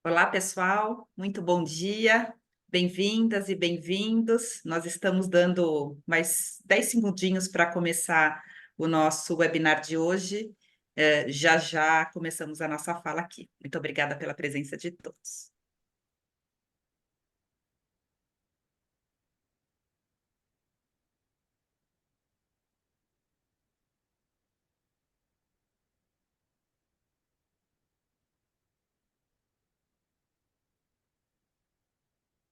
Olá, pessoal, muito bom dia, bem-vindas e bem-vindos. Nós estamos dando mais 10 segundinhos para começar o nosso webinar de hoje. Já já começamos a nossa fala aqui. Muito obrigada pela presença de todos.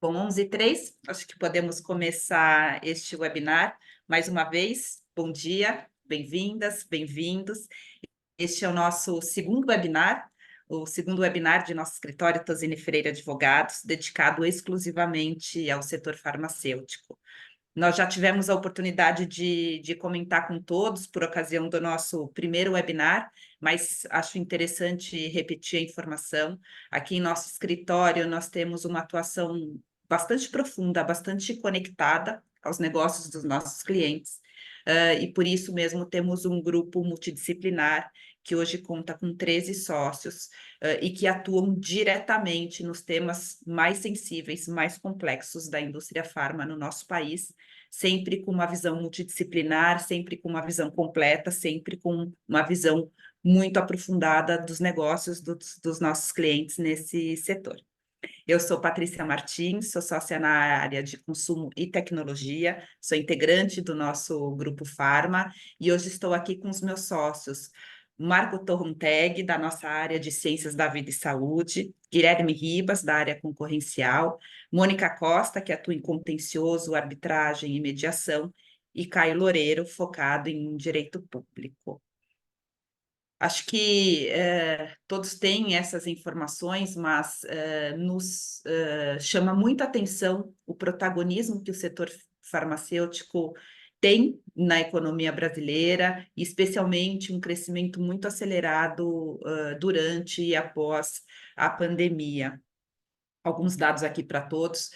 Bom, 11h03, acho que podemos começar este webinar. Mais uma vez, bom dia, bem-vindas, bem-vindos. Este é o nosso segundo webinar, o segundo webinar de nosso escritório Tosini Freire Advogados, dedicado exclusivamente ao setor farmacêutico. Nós já tivemos a oportunidade de comentar com todos por ocasião do nosso primeiro webinar, mas acho interessante repetir a informação. Aqui em nosso escritório, nós temos uma atuação bastante profunda, bastante conectada aos negócios dos nossos clientes, e por isso mesmo temos um grupo multidisciplinar que hoje conta com 13 sócios, e que atuam diretamente nos temas mais sensíveis, mais complexos da indústria farma no nosso país, sempre com uma visão multidisciplinar, sempre com uma visão completa, sempre com uma visão muito aprofundada dos negócios dos nossos clientes nesse setor. Eu sou Patrícia Martins, sou sócia na área de consumo e tecnologia, sou integrante do nosso grupo Farma e hoje estou aqui com os meus sócios, Marco Torrunteg, da nossa área de Ciências da Vida e Saúde, Guilherme Ribas, da área concorrencial, Mônica Costa, que atua em contencioso, arbitragem e mediação, e Caio Loureiro, focado em direito público. Acho que todos têm essas informações, mas nos chama muita atenção o protagonismo que o setor farmacêutico tem na economia brasileira, e especialmente um crescimento muito acelerado durante e após a pandemia. Alguns dados aqui para todos.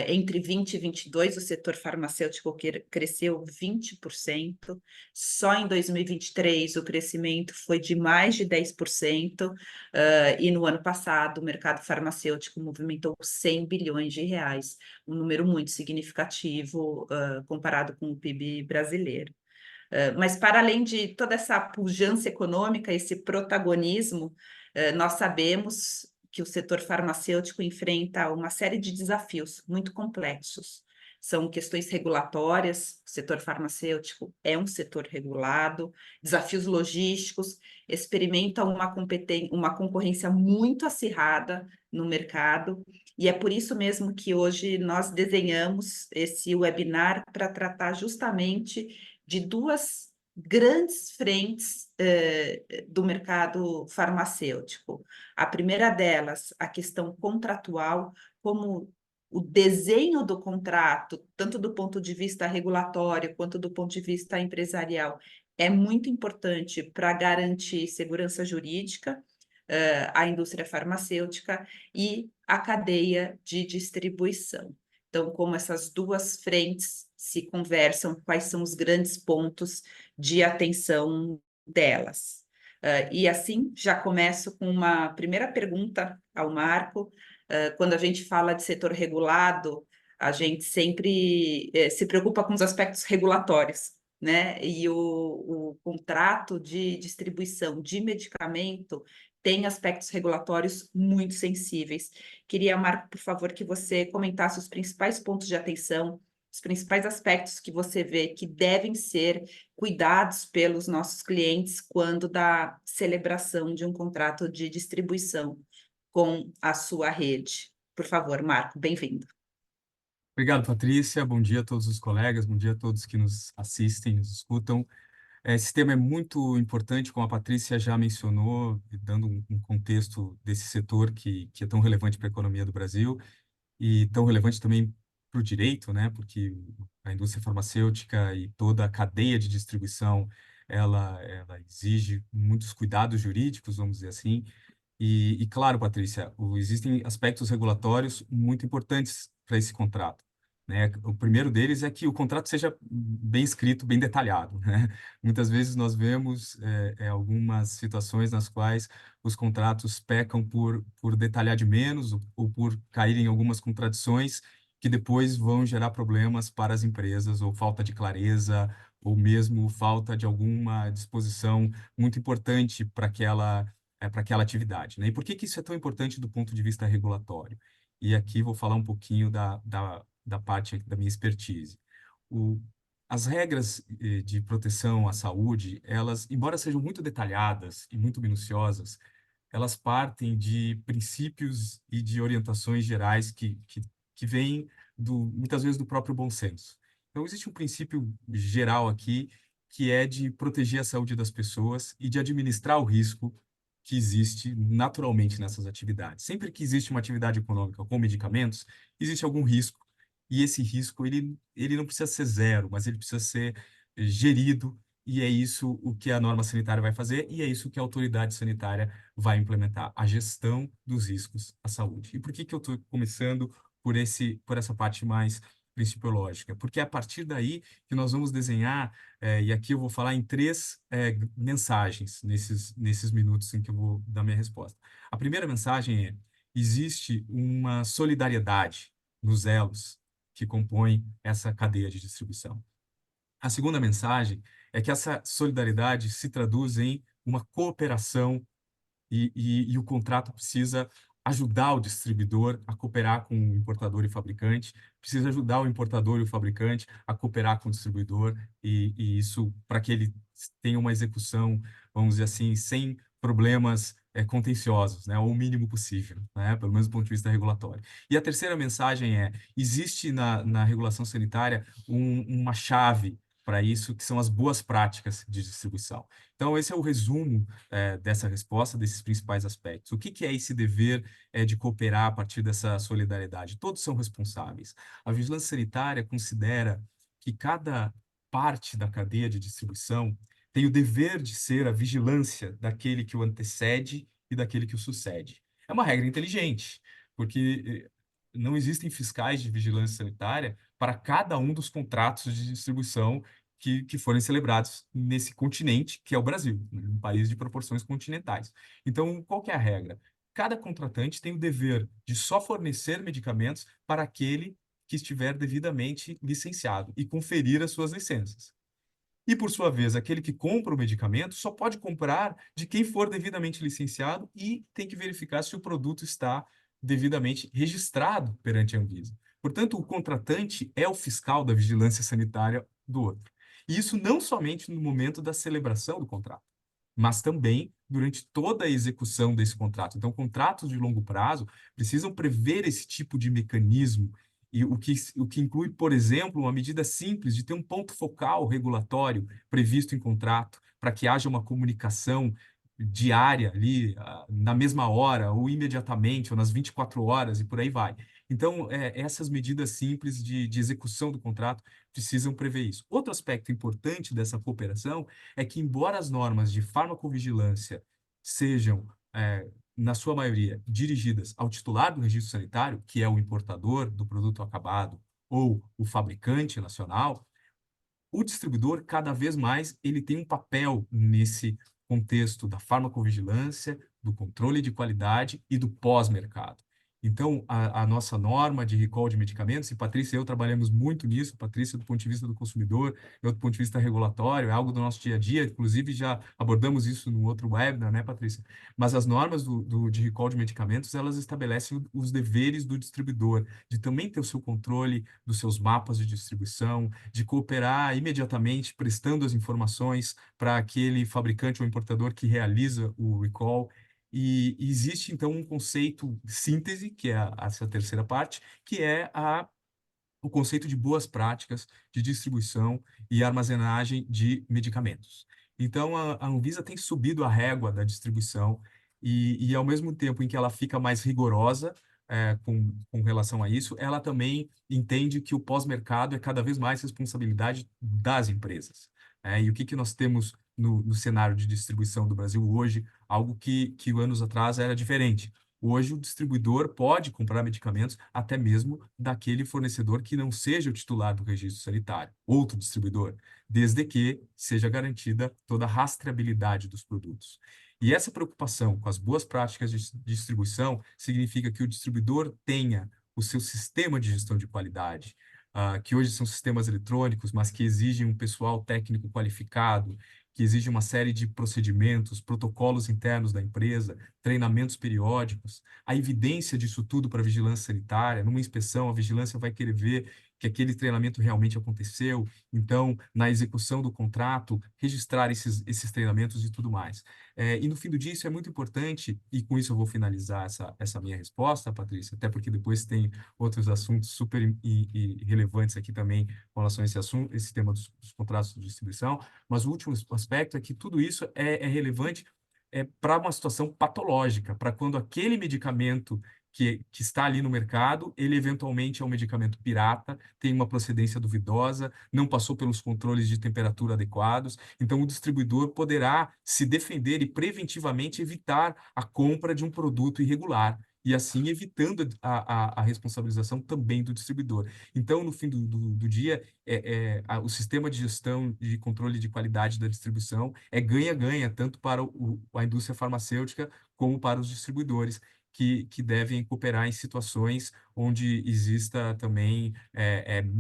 Entre 20 e 22, o setor farmacêutico cresceu 20%. Só em 2023, o crescimento foi de mais de 10%. E no ano passado, o mercado farmacêutico movimentou 100 bilhões de reais, um número muito significativo comparado com o PIB brasileiro. Mas, para além de toda essa pujança econômica, esse protagonismo, nós sabemos que o setor farmacêutico enfrenta uma série de desafios muito complexos. São questões regulatórias, o setor farmacêutico é um setor regulado, desafios logísticos, experimenta uma concorrência muito acirrada no mercado, e é por isso mesmo que hoje nós desenhamos esse webinar para tratar justamente de duas grandes frentes do mercado farmacêutico. A primeira delas, a questão contratual, como o desenho do contrato, tanto do ponto de vista regulatório quanto do ponto de vista empresarial, é muito importante para garantir segurança jurídica à indústria farmacêutica e à cadeia de distribuição. Então, como essas duas frentes se conversam, quais são os grandes pontos de atenção delas? E assim, já começo com uma primeira pergunta ao Marco. Quando a gente fala de setor regulado, a gente sempre se preocupa com os aspectos regulatórios, né? E o contrato de distribuição de medicamento tem aspectos regulatórios muito sensíveis. Queria, Marco, por favor, que você comentasse os principais pontos de atenção, os principais aspectos que você vê que devem ser cuidados pelos nossos clientes quando da celebração de um contrato de distribuição com a sua rede. Por favor, Marco, bem-vindo. Obrigado, Patrícia. Bom dia a todos os colegas, bom dia a todos que nos assistem, nos escutam. Esse tema é muito importante, como a Patrícia já mencionou, dando um contexto desse setor que é tão relevante para a economia do Brasil e tão relevante também para o direito, né? Porque a indústria farmacêutica e toda a cadeia de distribuição, ela exige muitos cuidados jurídicos, vamos dizer assim. Claro, Patrícia, existem aspectos regulatórios muito importantes para esse contrato. né? O primeiro deles é que o contrato seja bem escrito, bem detalhado, né? Muitas vezes nós vemos algumas situações nas quais os contratos pecam por detalhar de menos ou por cair em algumas contradições que depois vão gerar problemas para as empresas, ou falta de clareza, ou mesmo falta de alguma disposição muito importante para aquela atividade, né? E por que que isso é tão importante do ponto de vista regulatório? E aqui vou falar um pouquinho da parte da minha expertise. O, as regras de proteção à saúde, elas, embora sejam muito detalhadas e muito minuciosas, elas partem de princípios e de orientações gerais que vêm muitas vezes do próprio bom senso. Então, existe um princípio geral aqui que é de proteger a saúde das pessoas e de administrar o risco que existe naturalmente nessas atividades. Sempre que existe uma atividade econômica com medicamentos, existe algum risco, e esse risco ele não precisa ser zero, mas ele precisa ser gerido, e é isso o que a norma sanitária vai fazer, e é isso que a autoridade sanitária vai implementar, a gestão dos riscos à saúde. E por que que eu estou começando por essa parte mais principiológica? Porque é a partir daí que nós vamos desenhar, e aqui eu vou falar em três mensagens nesses minutos em que eu vou dar minha resposta. A primeira mensagem é: existe uma solidariedade nos elos que compõem essa cadeia de distribuição. A segunda mensagem é que essa solidariedade se traduz em uma cooperação e o contrato precisa ajudar o distribuidor a cooperar com o importador e fabricante, precisa ajudar o importador e o fabricante a cooperar com o distribuidor, e isso para que ele tenha uma execução, vamos dizer assim, sem problemas contenciosos, né, ou o mínimo possível, né, pelo menos do ponto de vista regulatório. E a terceira mensagem é: existe na regulação sanitária uma chave para isso, que são as boas práticas de distribuição. Então, esse é o resumo dessa resposta, desses principais aspectos. O que que é esse dever de cooperar a partir dessa solidariedade? Todos são responsáveis. A vigilância sanitária considera que cada parte da cadeia de distribuição tem o dever de ser a vigilância daquele que o antecede e daquele que o sucede. É uma regra inteligente, porque não existem fiscais de vigilância sanitária para cada um dos contratos de distribuição que forem celebrados nesse continente, que é o Brasil, né? Um país de proporções continentais. Então, qual que é a regra? Cada contratante tem o dever de só fornecer medicamentos para aquele que estiver devidamente licenciado e conferir as suas licenças. E, por sua vez, aquele que compra o medicamento só pode comprar de quem for devidamente licenciado e tem que verificar se o produto está devidamente registrado perante a Anvisa. Portanto, o contratante é o fiscal da vigilância sanitária do outro. E isso não somente no momento da celebração do contrato, mas também durante toda a execução desse contrato. Então, contratos de longo prazo precisam prever esse tipo de mecanismo, e o que inclui, por exemplo, uma medida simples de ter um ponto focal regulatório previsto em contrato, para que haja uma comunicação diária ali, na mesma hora, ou imediatamente, ou nas 24 horas, e por aí vai. Então, essas medidas simples de execução do contrato precisam prever isso. Outro aspecto importante dessa cooperação é que, embora as normas de farmacovigilância sejam, na sua maioria, dirigidas ao titular do registro sanitário, que é o importador do produto acabado ou o fabricante nacional, o distribuidor, cada vez mais, ele tem um papel nesse contexto da farmacovigilância, do controle de qualidade e do pós-mercado. Então, a nossa norma de recall de medicamentos, e Patrícia e eu trabalhamos muito nisso, Patrícia do ponto de vista do consumidor, eu do ponto de vista regulatório, é algo do nosso dia a dia, inclusive já abordamos isso no outro webinar, né, Patrícia? Mas as normas de recall de medicamentos, elas estabelecem os deveres do distribuidor, de também ter o seu controle dos seus mapas de distribuição, de cooperar imediatamente, prestando as informações para aquele fabricante ou importador que realiza o recall. E existe, então, um conceito de síntese, que é essa terceira parte, que é o conceito de boas práticas de distribuição e armazenagem de medicamentos. Então, a Anvisa tem subido a régua da distribuição ao mesmo tempo em que ela fica mais rigorosa com relação a isso, ela também entende que o pós-mercado é cada vez mais responsabilidade das empresas. E o que que nós temos no cenário de distribuição do Brasil hoje? Algo que anos atrás era diferente. Hoje, o distribuidor pode comprar medicamentos até mesmo daquele fornecedor que não seja o titular do registro sanitário, outro distribuidor, desde que seja garantida toda a rastreabilidade dos produtos. E essa preocupação com as boas práticas de distribuição significa que o distribuidor tenha o seu sistema de gestão de qualidade, que hoje são sistemas eletrônicos, mas que exigem um pessoal técnico qualificado, que exigem uma série de procedimentos, protocolos internos da empresa, treinamentos periódicos, a evidência disso tudo para a vigilância sanitária. Numa inspeção, a vigilância vai querer ver que aquele treinamento realmente aconteceu. Então, na execução do contrato, registrar esses treinamentos e tudo mais. E no fim do dia, isso é muito importante, e com isso eu vou finalizar essa minha resposta, Patrícia, até porque depois tem outros assuntos super e relevantes aqui também com relação a esse assunto, esse tema dos contratos de distribuição, mas o último aspecto é que tudo isso é relevante para uma situação patológica, para quando aquele medicamento que está ali no mercado, ele eventualmente é um medicamento pirata, tem uma procedência duvidosa, não passou pelos controles de temperatura adequados, então o distribuidor poderá se defender e preventivamente evitar a compra de um produto irregular, e assim evitando a responsabilização também do distribuidor. Então, no fim do dia, o sistema de gestão e controle de qualidade da distribuição é ganha-ganha, tanto para a indústria farmacêutica como para os distribuidores, que devem cooperar em situações onde exista também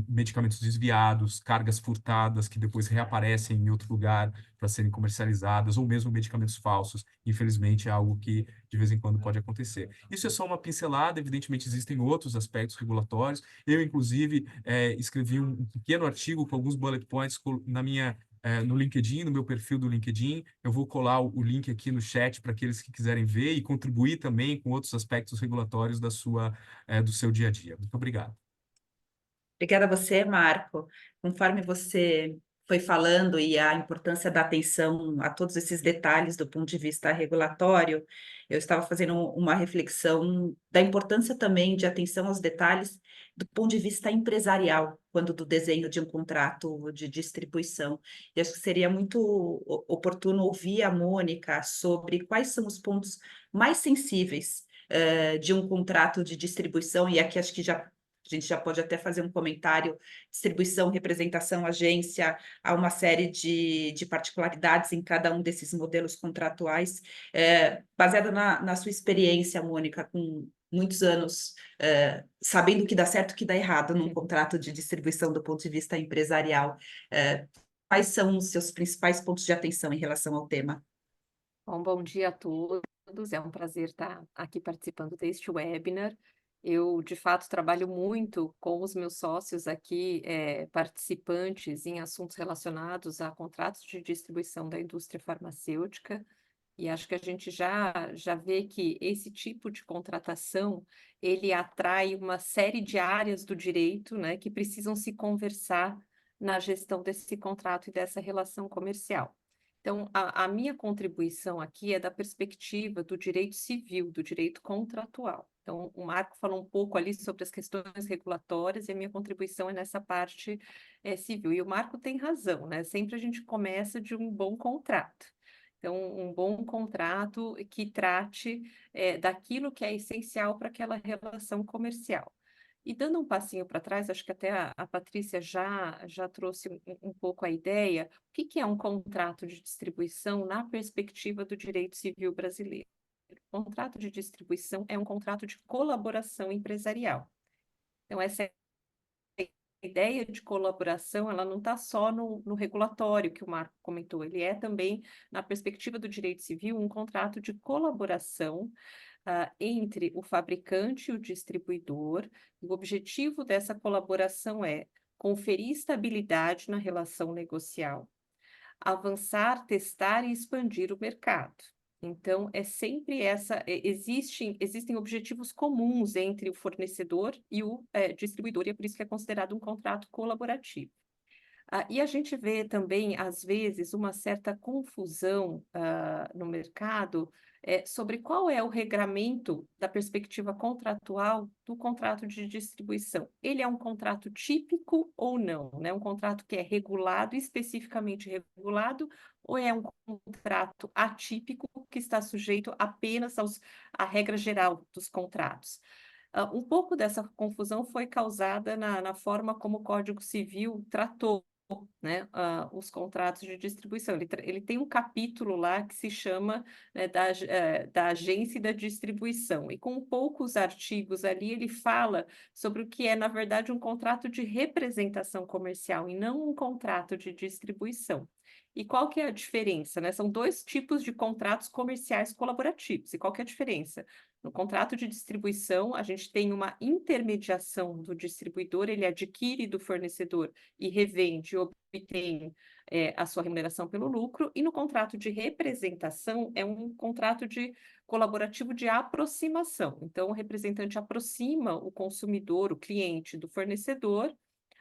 medicamentos desviados, cargas furtadas que depois reaparecem em outro lugar para serem comercializadas, ou mesmo medicamentos falsos. Infelizmente, é algo que de vez em quando pode acontecer. Isso é só uma pincelada, evidentemente existem outros aspectos regulatórios. Eu, inclusive, escrevi um pequeno artigo com alguns bullet points no LinkedIn, no meu perfil do LinkedIn. Eu vou colar o link aqui no chat para aqueles que quiserem ver e contribuir também com outros aspectos regulatórios do seu dia a dia. Muito obrigado. Obrigada a você, Marco. Conforme você foi falando e a importância da atenção a todos esses detalhes do ponto de vista regulatório, eu estava fazendo uma reflexão da importância também de atenção aos detalhes do ponto de vista empresarial, quando do desenho de um contrato de distribuição. E acho que seria muito oportuno ouvir a Mônica sobre quais são os pontos mais sensíveis de um contrato de distribuição, e aqui acho que a gente já pode até fazer um comentário: distribuição, representação, agência, há uma série de particularidades em cada um desses modelos contratuais. Baseada na sua experiência, Mônica, com muitos anos, sabendo o que dá certo e o que dá errado num contrato de distribuição do ponto de vista empresarial, quais são os seus principais pontos de atenção em relação ao tema? Bom dia a todos. É um prazer estar aqui participando deste webinar. Eu, de fato, trabalho muito com os meus sócios aqui, participantes em assuntos relacionados a contratos de distribuição da indústria farmacêutica, e acho que a gente já vê que esse tipo de contratação, ele atrai uma série de áreas do direito, né, que precisam se conversar na gestão desse contrato e dessa relação comercial. Então, a minha contribuição aqui é da perspectiva do direito civil, do direito contratual. Então, o Marco falou um pouco ali sobre as questões regulatórias e a minha contribuição é nessa parte civil. E o Marco tem razão, né? Sempre a gente começa de um bom contrato. Então, um bom contrato que trate daquilo que é essencial para aquela relação comercial. E dando um passinho para trás, acho que até a Patrícia já trouxe um pouco a ideia, o que é um contrato de distribuição na perspectiva do direito civil brasileiro? O contrato de distribuição é um contrato de colaboração empresarial. Então, essa ideia de colaboração, ela não está só no regulatório que o Marco comentou, ele é também, na perspectiva do direito civil, um contrato de colaboração entre o fabricante e o distribuidor. O objetivo dessa colaboração é conferir estabilidade na relação negocial, avançar, testar e expandir o mercado. Então, é sempre existem objetivos comuns entre o fornecedor e o distribuidor, e é por isso que é considerado um contrato colaborativo. E a gente vê também, às vezes, uma certa confusão no mercado sobre qual é o regramento da perspectiva contratual do contrato de distribuição. Ele é um contrato típico ou não, né? Um contrato que é regulado, especificamente regulado, ou é um contrato atípico que está sujeito apenas à regra geral dos contratos? Um pouco dessa confusão foi causada na forma como o Código Civil tratou, né, os contratos de distribuição. Ele tem um capítulo lá que se chama, né, da agência e da distribuição, e com poucos artigos ali ele fala sobre o que é, na verdade, um contrato de representação comercial e não um contrato de distribuição. E qual que é a diferença, né? São dois tipos de contratos comerciais colaborativos. E qual que é a diferença? No contrato de distribuição, a gente tem uma intermediação do distribuidor, ele adquire do fornecedor e revende, obtém a sua remuneração pelo lucro, e no contrato de representação é um contrato colaborativo de aproximação. Então, o representante aproxima o consumidor, o cliente, do fornecedor,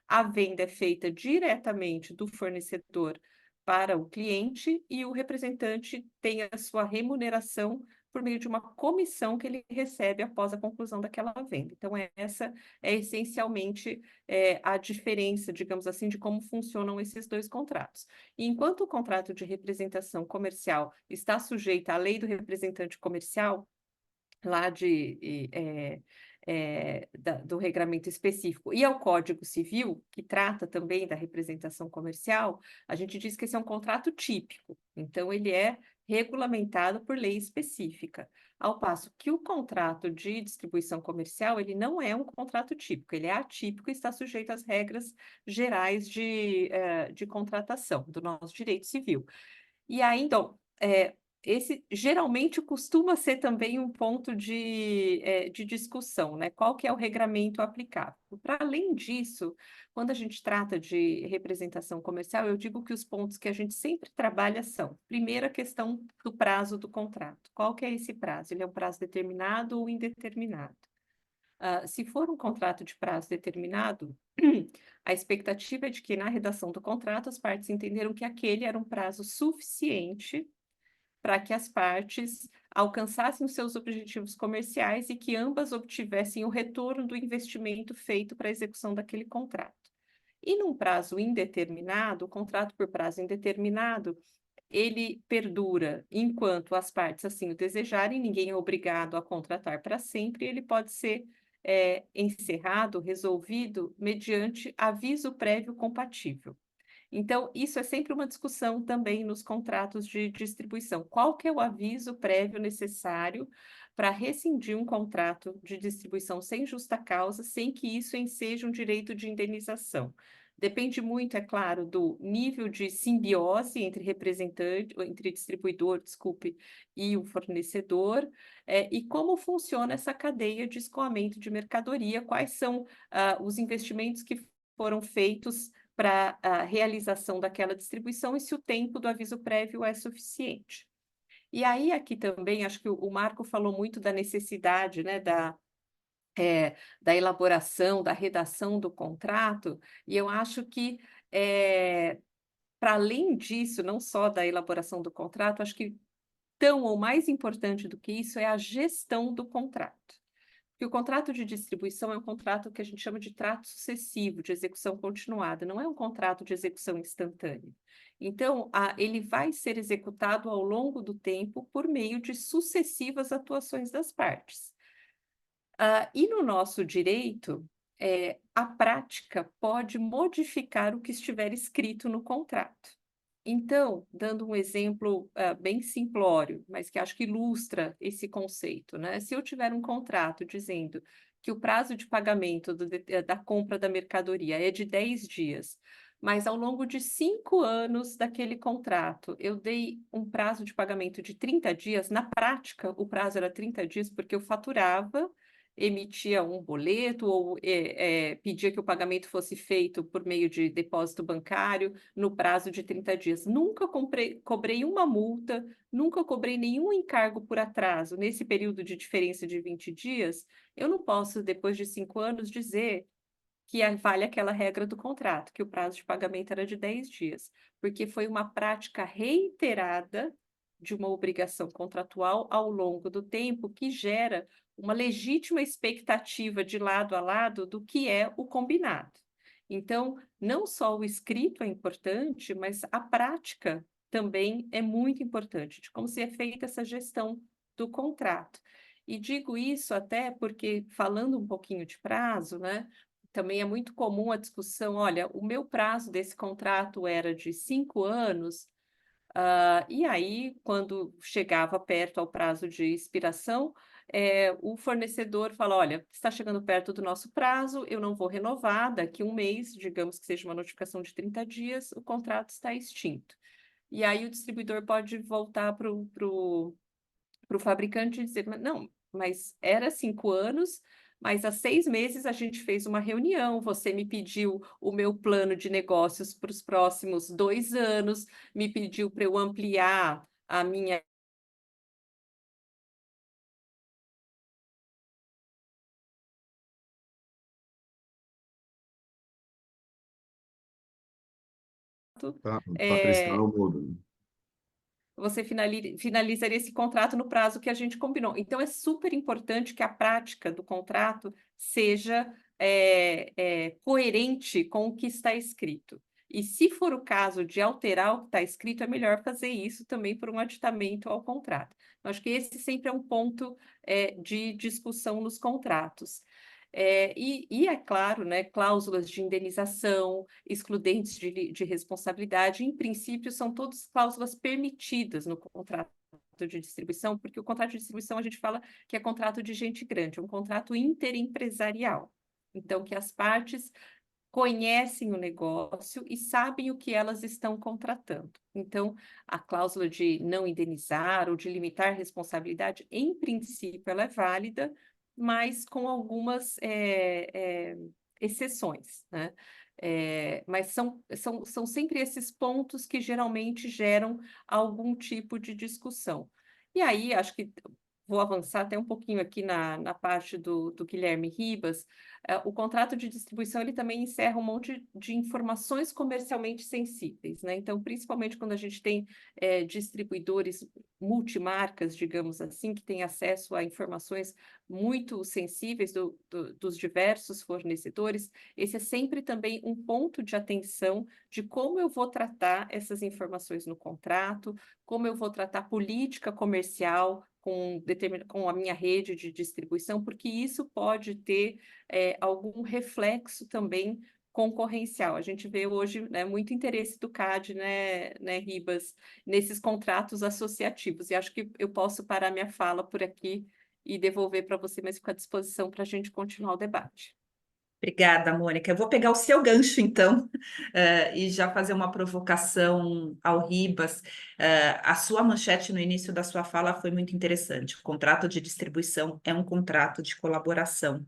a venda é feita diretamente do fornecedor para o cliente e o representante tem a sua remuneração por meio de uma comissão que ele recebe após a conclusão daquela venda. Então, essa é essencialmente a diferença, digamos assim, de como funcionam esses dois contratos. E enquanto o contrato de representação comercial está sujeito à lei do representante comercial, lá do regramento específico, e ao Código Civil, que trata também da representação comercial, a gente diz que esse é um contrato típico, então ele é regulamentado por lei específica, ao passo que o contrato de distribuição comercial, ele não é um contrato típico, ele é atípico e está sujeito às regras gerais de contratação do nosso direito civil. E aí, então, esse geralmente costuma ser também um ponto de discussão, né? Qual que é o regramento aplicável? Para além disso, quando a gente trata de representação comercial, eu digo que os pontos que a gente sempre trabalha são, primeiro, a questão do prazo do contrato. Qual que é esse prazo? Ele é um prazo determinado ou indeterminado? Se for um contrato de prazo determinado, a expectativa é de que, na redação do contrato, as partes entenderam que aquele era um prazo suficiente para que as partes alcançassem os seus objetivos comerciais e que ambas obtivessem o retorno do investimento feito para a execução daquele contrato. E num prazo indeterminado, o contrato por prazo indeterminado, ele perdura enquanto as partes assim o desejarem, ninguém é obrigado a contratar para sempre, ele pode ser encerrado, resolvido, mediante aviso prévio compatível. Então, isso é sempre uma discussão também nos contratos de distribuição. Qual que é o aviso prévio necessário para rescindir um contrato de distribuição sem justa causa, sem que isso enseje um direito de indenização? Depende muito, é claro, do nível de simbiose entre representante, entre distribuidor, desculpe, e o fornecedor, e como funciona essa cadeia de escoamento de mercadoria, quais são os investimentos que foram feitos para a realização daquela distribuição e se o tempo do aviso prévio é suficiente. E aí, aqui também, acho que o Marco falou muito da necessidade, né, da elaboração, da redação do contrato, e eu acho que, para além disso, não só da elaboração do contrato, acho que tão ou mais importante do que isso é a gestão do contrato. Porque o contrato de distribuição é um contrato que a gente chama de trato sucessivo, de execução continuada, não é um contrato de execução instantânea. Então, ele vai ser executado ao longo do tempo por meio de sucessivas atuações das partes. E no nosso direito, a prática pode modificar o que estiver escrito no contrato. Então, dando um exemplo bem simplório, mas que acho que ilustra esse conceito, né? Se eu tiver um contrato dizendo que o prazo de pagamento da compra da mercadoria é de 10 dias, mas ao longo de 5 anos daquele contrato eu dei um prazo de pagamento de 30 dias, na prática o prazo era 30 dias porque eu faturava, emitia um boleto ou pedia que o pagamento fosse feito por meio de depósito bancário no prazo de 30 dias. Nunca cobrei uma multa, nunca cobrei nenhum encargo por atraso. Nesse período de diferença de 20 dias, eu não posso, depois de 5 anos, dizer que vale aquela regra do contrato, que o prazo de pagamento era de 10 dias, porque foi uma prática reiterada de uma obrigação contratual ao longo do tempo que gera uma legítima expectativa de lado a lado do que é o combinado. Então, não só o escrito é importante, mas a prática também é muito importante, de como se é feita essa gestão do contrato. E digo isso até porque, falando um pouquinho de prazo, né, também é muito comum a discussão, olha, o meu prazo desse contrato era de 5 anos, e aí, quando chegava perto ao prazo de expiração, o fornecedor fala, olha, está chegando perto do nosso prazo, eu não vou renovar, daqui um mês, digamos que seja uma notificação de 30 dias, o contrato está extinto. E aí o distribuidor pode voltar para o fabricante e dizer, não, mas era 5 anos, mas há 6 meses a gente fez uma reunião, você me pediu o meu plano de negócios para os próximos 2 anos, me pediu para eu ampliar a minha Patrícia, é, não mudo. você finalizaria esse contrato no prazo que a gente combinou. Então, é super importante que a prática do contrato seja coerente com o que está escrito. E se for o caso de alterar o que está escrito, é melhor fazer isso também por um aditamento ao contrato. Eu acho que esse sempre é um ponto de discussão nos contratos. E é claro, né, cláusulas de indenização, excludentes de responsabilidade, em princípio, são todas cláusulas permitidas no contrato de distribuição, porque o contrato de distribuição a gente fala que é contrato de gente grande, é um contrato interempresarial. Então, que as partes conhecem o negócio e sabem o que elas estão contratando. Então, a cláusula de não indenizar ou de limitar responsabilidade, em princípio, ela é válida, mas com algumas exceções, né? Mas são sempre esses pontos que geralmente geram algum tipo de discussão. E aí, acho que vou avançar até um pouquinho aqui na parte do Guilherme Ribas. O contrato de distribuição ele também encerra um monte de informações comercialmente sensíveis, né? Então, principalmente quando a gente tem distribuidores multimarcas, digamos assim, que têm acesso a informações muito sensíveis dos diversos fornecedores, esse é sempre também um ponto de atenção de como eu vou tratar essas informações no contrato, como eu vou tratar política comercial com a minha rede de distribuição, porque isso pode ter algum reflexo também concorrencial. A gente vê hoje, né, muito interesse do CAD, né, Ribas, nesses contratos associativos, e acho que eu posso parar minha fala por aqui e devolver para você, mas fico à disposição para a gente continuar o debate. Obrigada, Mônica. Eu vou pegar o seu gancho, então, e já fazer uma provocação ao Ribas. A sua manchete no início da sua fala foi muito interessante. O contrato de distribuição é um contrato de colaboração.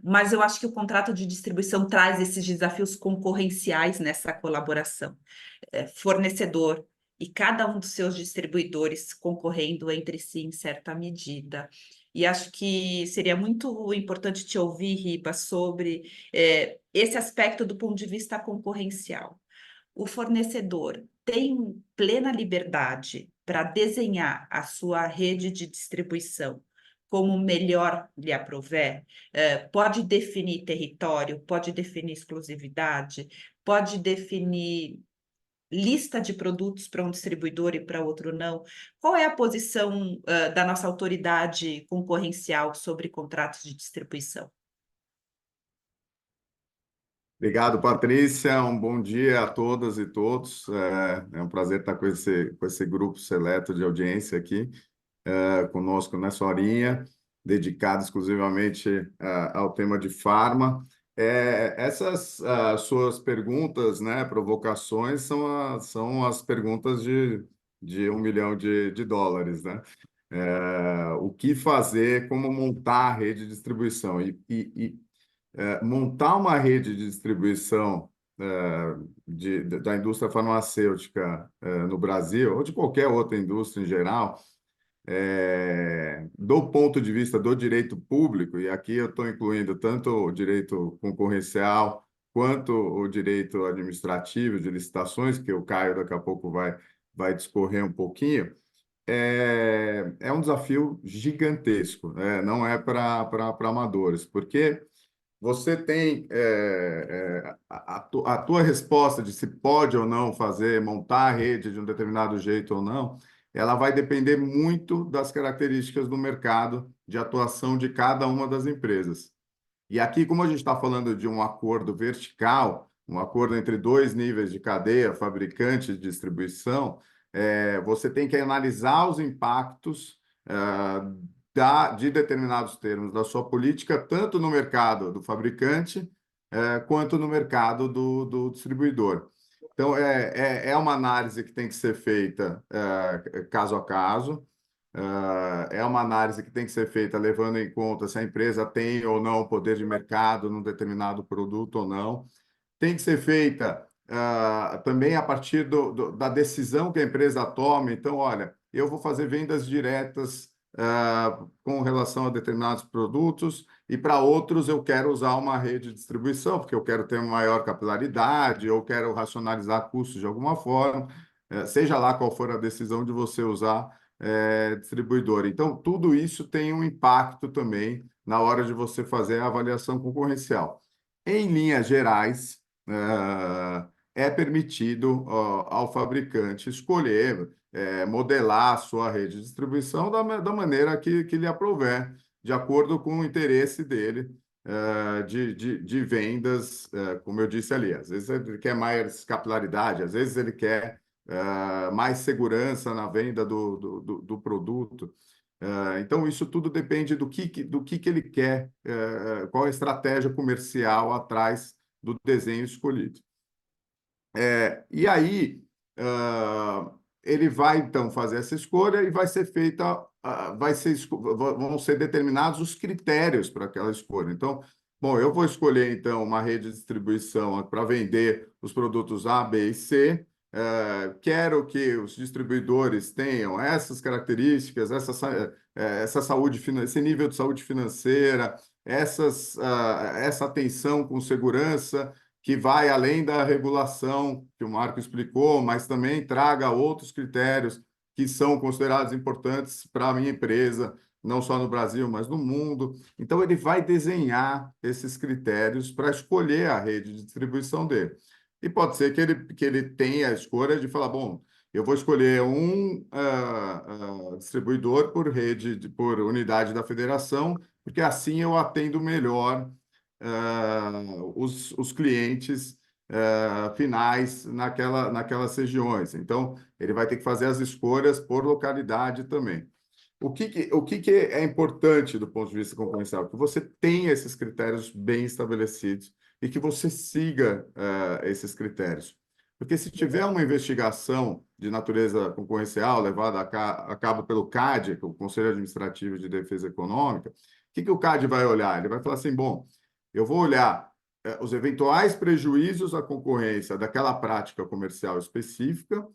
Mas eu acho que o contrato de distribuição traz esses desafios concorrenciais nessa colaboração. Fornecedor e cada um dos seus distribuidores concorrendo entre si em certa medida. E acho que seria muito importante te ouvir, Riba, sobre esse aspecto do ponto de vista concorrencial. O fornecedor tem plena liberdade para desenhar a sua rede de distribuição como melhor lhe aprouver, pode definir território, pode definir exclusividade, pode definir lista de produtos para um distribuidor e para outro não. Qual é a posição da nossa autoridade concorrencial sobre contratos de distribuição? Obrigado, Patrícia. Um bom dia a todas e todos. É um prazer estar com esse grupo seleto de audiência aqui conosco nessa horinha, dedicado exclusivamente ao tema de farma. Essas suas perguntas, né, provocações, são as perguntas de $1 milhão de dólares, né? O que fazer, como montar a rede de distribuição? Montar uma rede de distribuição da indústria farmacêutica no Brasil, ou de qualquer outra indústria em geral, do ponto de vista do direito público, e aqui eu estou incluindo tanto o direito concorrencial quanto o direito administrativo de licitações, que o Caio daqui a pouco vai discorrer um pouquinho, é um desafio gigantesco, né? Não é para amadores, porque você tem a tua resposta de se pode ou não fazer, montar a rede de um determinado jeito ou não, ela vai depender muito das características do mercado de atuação de cada uma das empresas. E aqui, como a gente está falando de um acordo vertical, um acordo entre dois níveis de cadeia, fabricante e distribuição, você tem que analisar os impactos de determinados termos da sua política, tanto no mercado do fabricante, quanto no mercado do distribuidor. Então, é uma análise que tem que ser feita caso a caso, é uma análise que tem que ser feita levando em conta se a empresa tem ou não poder de mercado num determinado produto ou não. Tem que ser feita também a partir da decisão que a empresa toma. Então, olha, eu vou fazer vendas diretas com relação a determinados produtos e para outros eu quero usar uma rede de distribuição, porque eu quero ter uma maior capilaridade ou quero racionalizar custos de alguma forma, seja lá qual for a decisão de você usar distribuidor. Então, tudo isso tem um impacto também na hora de você fazer a avaliação concorrencial. Em linhas gerais, é permitido ao fabricante escolher, modelar a sua rede de distribuição da maneira que lhe aprouver, de acordo com o interesse dele de vendas, como eu disse ali. Às vezes ele quer mais capilaridade, às vezes ele quer mais segurança na venda do produto. Então, isso tudo depende do que ele quer, qual a estratégia comercial atrás do desenho escolhido. E aí, ele vai, então, fazer essa escolha e vai ser feita, vão ser determinados os critérios para aquela escolha. Então, bom, eu vou escolher, então, uma rede de distribuição para vender os produtos A, B e C. Quero que os distribuidores tenham essas características, essa saúde, esse nível de saúde financeira, essa atenção com segurança, que vai além da regulação que o Marco explicou, mas também traga outros critérios que são considerados importantes para a minha empresa, não só no Brasil, mas no mundo. Então, ele vai desenhar esses critérios para escolher a rede de distribuição dele. E pode ser que ele tenha a escolha de falar, bom, eu vou escolher um distribuidor por rede, por unidade da federação, porque assim eu atendo melhor os clientes finais naquelas regiões. Então, ele vai ter que fazer as escolhas por localidade também. O que é importante do ponto de vista concorrencial? Que você tenha esses critérios bem estabelecidos e que você siga esses critérios. Porque se tiver uma investigação de natureza concorrencial levada a cabo pelo CAD, que é o Conselho Administrativo de Defesa Econômica, o que o CAD vai olhar? Ele vai falar assim, bom, eu vou olhar os eventuais prejuízos à concorrência daquela prática comercial específica,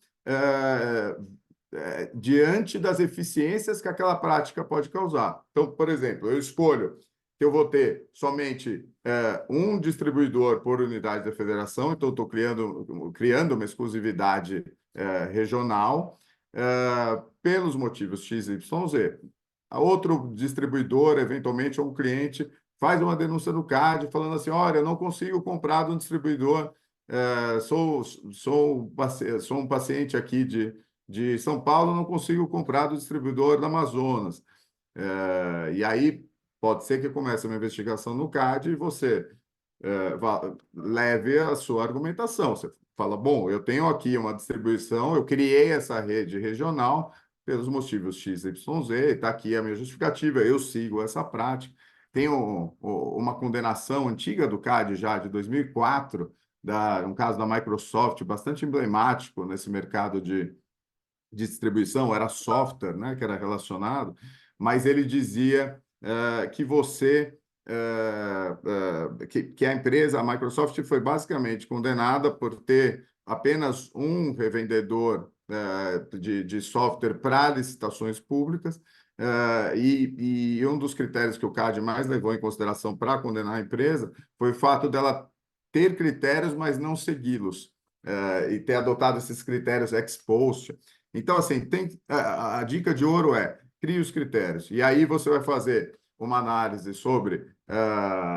diante das eficiências que aquela prática pode causar. Então, por exemplo, eu escolho que eu vou ter somente um distribuidor por unidade da federação, então estou criando uma exclusividade regional pelos motivos X, Y, Z. Outro distribuidor, eventualmente, ou um cliente, faz uma denúncia no CAD falando assim, olha, eu não consigo comprar de um distribuidor, sou um paciente aqui de São Paulo, não consigo comprar do distribuidor do Amazonas. E aí pode ser que comece uma investigação no CAD e você leve a sua argumentação. Você fala, bom, eu tenho aqui uma distribuição, eu criei essa rede regional pelos motivos X, Y, Z, está aqui a minha justificativa, eu sigo essa prática. Tem uma condenação antiga do CAD já, de 2004, um caso da Microsoft, bastante emblemático nesse mercado de distribuição, era software, né, que era relacionado, mas ele dizia que que a empresa, a Microsoft, foi basicamente condenada por ter apenas um revendedor de software para licitações públicas, e um dos critérios que o CAD mais levou em consideração para condenar a empresa foi o fato dela ter critérios, mas não segui-los, e ter adotado esses critérios ex post. Então, assim, a dica de ouro é: crie os critérios, e aí você vai fazer uma análise sobre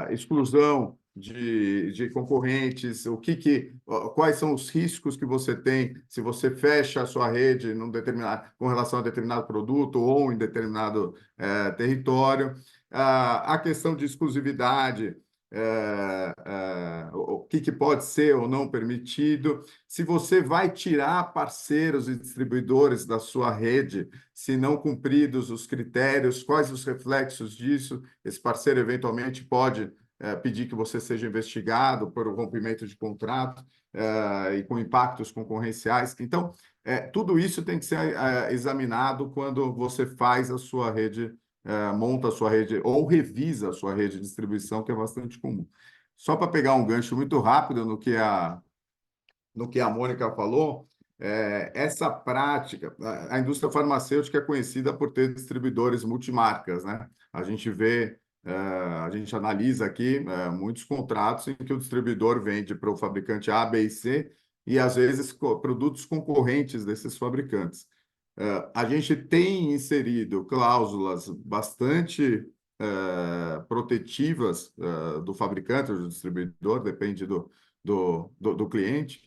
exclusão de concorrentes, quais são os riscos que você tem se você fecha a sua rede com relação a determinado produto ou em determinado território. A questão de exclusividade, o que pode ser ou não permitido, se você vai tirar parceiros e distribuidores da sua rede, se não cumpridos os critérios, quais os reflexos disso, esse parceiro eventualmente pode pedir que você seja investigado por rompimento de contrato e com impactos concorrenciais. Então, tudo isso tem que ser examinado quando você faz a sua rede, monta a sua rede ou revisa a sua rede de distribuição, que é bastante comum. Só para pegar um gancho muito rápido no que a Mônica falou, essa prática, a indústria farmacêutica é conhecida por ter distribuidores multimarcas, né? A gente analisa aqui muitos contratos em que o distribuidor vende para o fabricante A, B e C, e às vezes produtos concorrentes desses fabricantes. A gente tem inserido cláusulas bastante protetivas do fabricante ou do distribuidor, depende do cliente,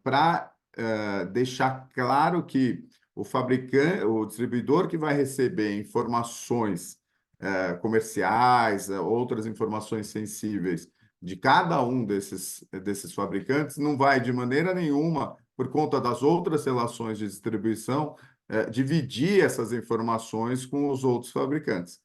para deixar claro que o distribuidor que vai receber informações comerciais, outras informações sensíveis de cada um desses fabricantes, não vai, de maneira nenhuma, por conta das outras relações de distribuição, dividir essas informações com os outros fabricantes.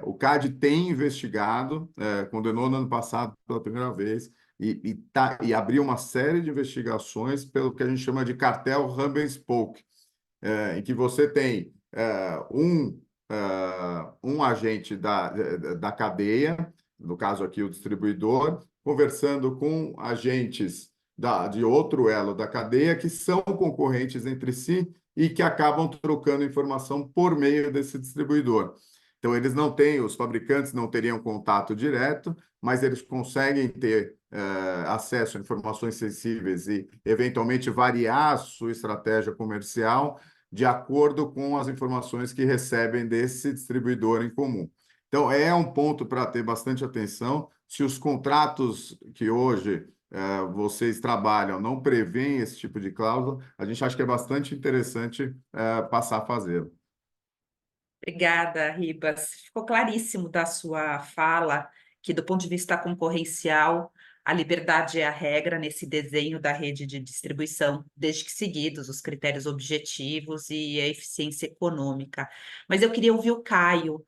O CAD tem investigado, condenou no ano passado pela primeira vez, e abriu uma série de investigações pelo que a gente chama de cartel hub and spoke, em que você tem um agente da cadeia, no caso aqui o distribuidor, conversando com agentes de outro elo da cadeia que são concorrentes entre si e que acabam trocando informação por meio desse distribuidor. Então, os fabricantes não teriam contato direto, mas eles conseguem ter acesso a informações sensíveis e, eventualmente, variar a sua estratégia comercial de acordo com as informações que recebem desse distribuidor em comum. Então, é um ponto para ter bastante atenção. Se os contratos que hoje vocês trabalham não prevêem esse tipo de cláusula, a gente acha que é bastante interessante passar a fazê-lo. Obrigada, Ribas. Ficou claríssimo da sua fala que, do ponto de vista concorrencial, a liberdade é a regra nesse desenho da rede de distribuição, desde que seguidos os critérios objetivos e a eficiência econômica. Mas eu queria ouvir o Caio.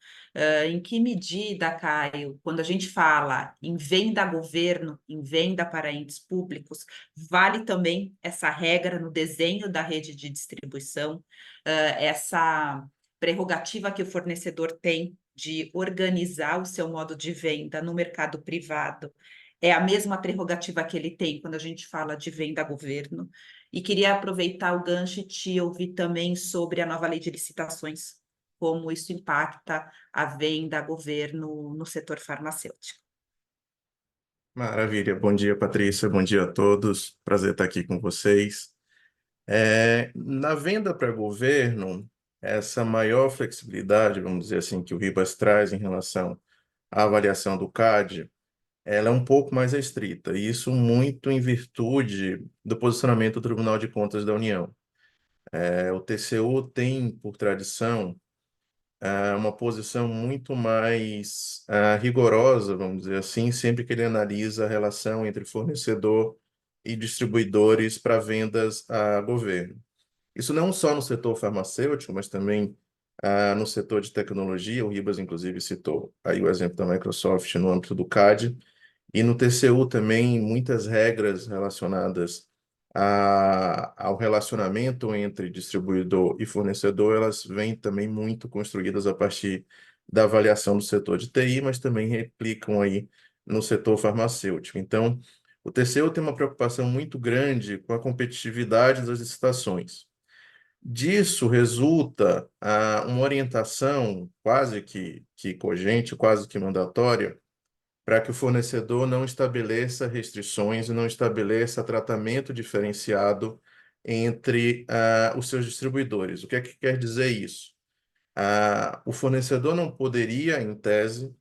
Em que medida, Caio, quando a gente fala em venda a governo, em venda para entes públicos, vale também essa regra no desenho da rede de distribuição, essa prerrogativa que o fornecedor tem de organizar o seu modo de venda no mercado privado é a mesma prerrogativa que ele tem quando a gente fala de venda a governo. E queria aproveitar o gancho e te ouvir também sobre a nova lei de licitações, como isso impacta a venda a governo no setor farmacêutico. Maravilha. Bom dia, Patrícia. Bom dia a todos. Prazer estar aqui com vocês. Na venda para governo, essa maior flexibilidade, vamos dizer assim, que o Ribas traz em relação à avaliação do CAD, ela é um pouco mais restrita, e isso muito em virtude do posicionamento do Tribunal de Contas da União. O TCU tem, por tradição, uma posição muito mais rigorosa, vamos dizer assim, sempre que ele analisa a relação entre fornecedor e distribuidores para vendas a governo. Isso não só no setor farmacêutico, mas também no setor de tecnologia. O Ribas, inclusive, citou aí o exemplo da Microsoft no âmbito do CAD. E no TCU também, muitas regras relacionadas ao relacionamento entre distribuidor e fornecedor, elas vêm também muito construídas a partir da avaliação do setor de TI, mas também replicam aí no setor farmacêutico. Então, o TCU tem uma preocupação muito grande com a competitividade das licitações. Disso resulta uma orientação quase que cogente, quase que mandatória, para que o fornecedor não estabeleça restrições e não estabeleça tratamento diferenciado entre os seus distribuidores. O que é que quer dizer isso? O fornecedor não poderia, em tese,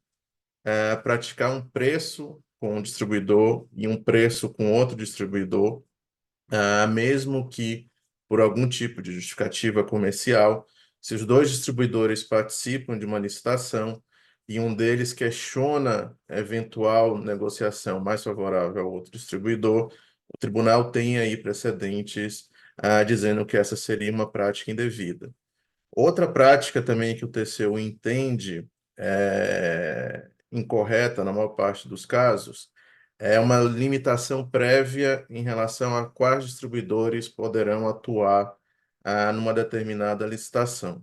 praticar um preço com um distribuidor e um preço com outro distribuidor, mesmo que por algum tipo de justificativa comercial, se os dois distribuidores participam de uma licitação e um deles questiona a eventual negociação mais favorável ao outro distribuidor, o tribunal tem aí precedentes dizendo que essa seria uma prática indevida. Outra prática também que o TCU entende incorreta na maior parte dos casos é uma limitação prévia em relação a quais distribuidores poderão atuar numa determinada licitação.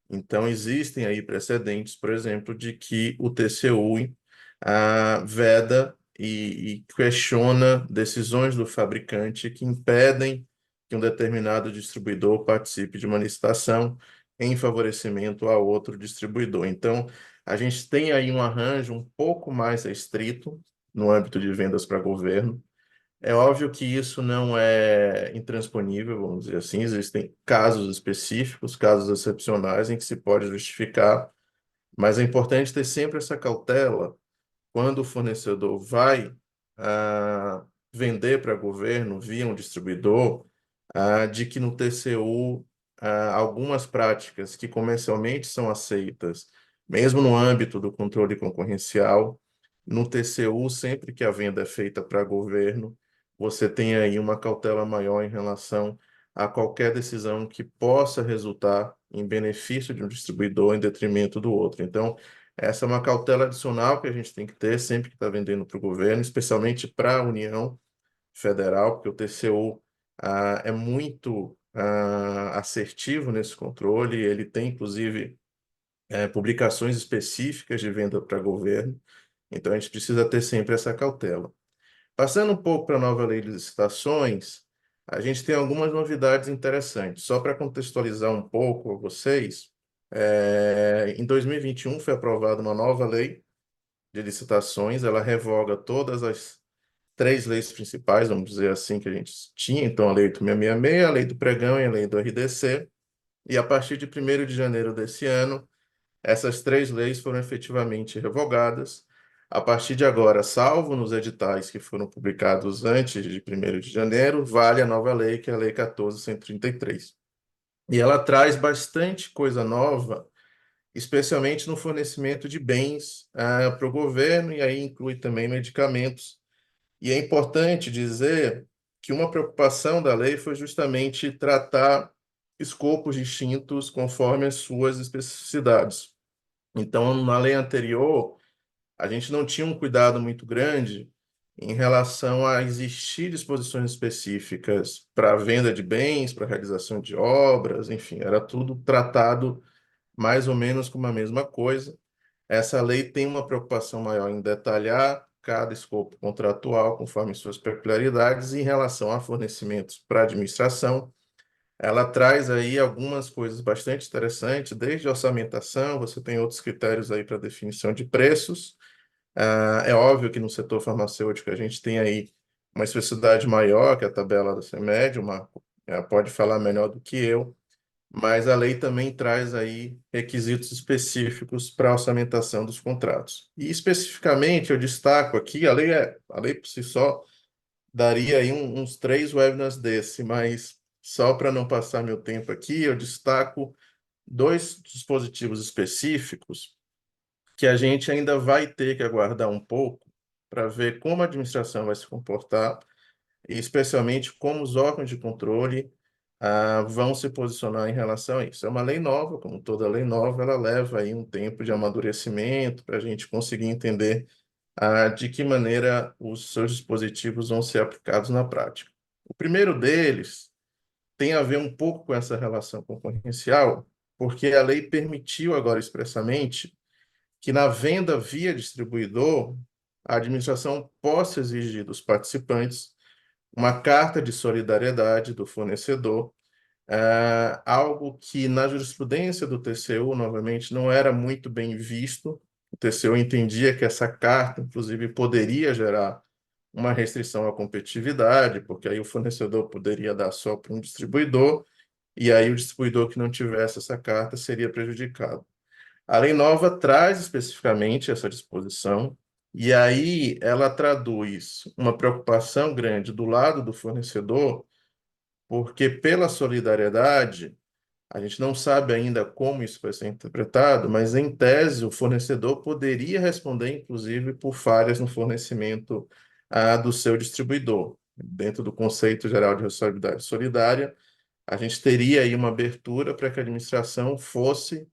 Então, existem aí precedentes, por exemplo, de que o TCU veda e questiona decisões do fabricante que impedem que um determinado distribuidor participe de uma licitação em favorecimento a outro distribuidor. Então, a gente tem aí um arranjo um pouco mais restrito no âmbito de vendas para governo. É óbvio que isso não é intransponível, vamos dizer assim, existem casos específicos, casos excepcionais em que se pode justificar, mas é importante ter sempre essa cautela quando o fornecedor vai vender para governo via um distribuidor, de que no TCU algumas práticas que comercialmente são aceitas, mesmo no âmbito do controle concorrencial, no TCU, sempre que a venda é feita para governo, você tem aí uma cautela maior em relação a qualquer decisão que possa resultar em benefício de um distribuidor em detrimento do outro. Então, essa é uma cautela adicional que a gente tem que ter sempre que está vendendo para o governo, especialmente para a União Federal, porque o TCU é muito assertivo nesse controle, ele tem, inclusive, publicações específicas de venda para governo, então a gente precisa ter sempre essa cautela. Passando um pouco para a nova lei de licitações, a gente tem algumas novidades interessantes. Só para contextualizar um pouco a vocês, em 2021 foi aprovada uma nova lei de licitações, ela revoga todas as 3 leis principais, vamos dizer assim, que a gente tinha, então a Lei 8666, a Lei do Pregão e a Lei do RDC, e a partir de 1º de janeiro desse ano, essas 3 leis foram efetivamente revogadas. A partir de agora, salvo nos editais que foram publicados antes de 1º de janeiro, vale a nova lei, que é a Lei 14.133. E ela traz bastante coisa nova, especialmente no fornecimento de bens para o governo, e aí inclui também medicamentos. E é importante dizer que uma preocupação da lei foi justamente tratar escopos distintos conforme as suas especificidades. Então, na lei anterior, a gente não tinha um cuidado muito grande em relação a existir disposições específicas para a venda de bens, para a realização de obras, enfim, era tudo tratado mais ou menos como a mesma coisa. Essa lei tem uma preocupação maior em detalhar cada escopo contratual conforme suas peculiaridades e em relação a fornecimentos para a administração. Ela traz aí algumas coisas bastante interessantes, desde orçamentação, você tem outros critérios aí para definição de preços. É óbvio que no setor farmacêutico a gente tem aí uma especificidade maior que a tabela da CEMED, pode falar melhor do que eu, mas a lei também traz aí requisitos específicos para a orçamentação dos contratos. E especificamente eu destaco aqui, a lei por si só daria aí uns 3 webinars desse, mas só para não passar meu tempo aqui, eu destaco 2 dispositivos específicos que a gente ainda vai ter que aguardar um pouco para ver como a administração vai se comportar e especialmente como os órgãos de controle vão se posicionar em relação a isso. É uma lei nova, como toda lei nova, ela leva aí um tempo de amadurecimento para a gente conseguir entender de que maneira os seus dispositivos vão ser aplicados na prática. O primeiro deles tem a ver um pouco com essa relação concorrencial, porque a lei permitiu agora expressamente que na venda via distribuidor, a administração possa exigir dos participantes uma carta de solidariedade do fornecedor, algo que na jurisprudência do TCU, novamente, não era muito bem visto. O TCU entendia que essa carta, inclusive, poderia gerar uma restrição à competitividade, porque aí o fornecedor poderia dar só para um distribuidor, e aí o distribuidor que não tivesse essa carta seria prejudicado. A lei nova traz especificamente essa disposição, e aí ela traduz uma preocupação grande do lado do fornecedor, porque pela solidariedade, a gente não sabe ainda como isso vai ser interpretado, mas em tese o fornecedor poderia responder, inclusive, por falhas no fornecimento do seu distribuidor. Dentro do conceito geral de responsabilidade solidária, a gente teria aí uma abertura para que a administração fosse